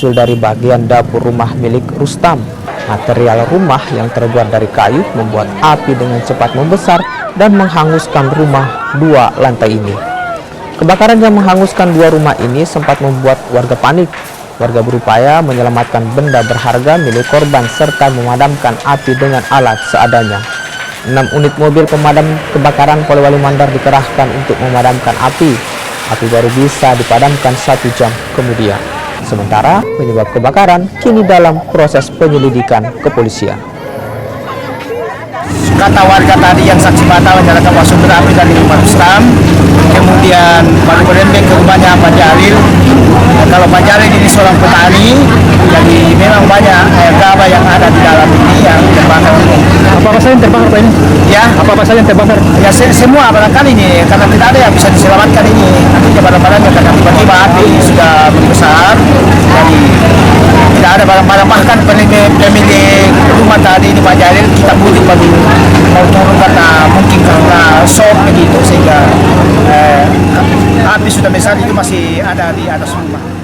muncul dari bagian dapur rumah milik Rustam. Material rumah yang terbuat dari kayu membuat api dengan cepat membesar dan menghanguskan rumah 2 lantai ini. Kebakaran yang menghanguskan 2 rumah ini sempat membuat warga panik. Warga berupaya menyelamatkan benda berharga milik korban serta memadamkan api dengan alat seadanya. 6 unit mobil pemadam kebakaran Polewali Mandar dikerahkan untuk memadamkan api. Api baru bisa dipadamkan 1 jam kemudian. Sementara penyebab kebakaran kini dalam proses penyelidikan kepolisian. Kata warga tadi yang saksi mata menyalakan sumber api dari rumah Rustam, kemudian baru berembek ke rumahnya Pak Jalil. Kalau Pak Jalil ini seorang petani, jadi memang banyak gabah yang ada di dalam ini yang terbakar ini. Apa saja yang terbakar Pak ini? Ya, Apa saja yang terbakar? ya semua barangkali ini karena tidak ada yang bisa diselamatkan ini. Artinya barang-barangnya karena tiba-tiba api sudah membesar, jadi tidak ada barang-barang. Bahkan pemilik rumah tadi ini Pak Jalil kita butuh baru mau turun karena mungkin karena shock begitu sehingga api sudah besar itu masih ada di atas rumah.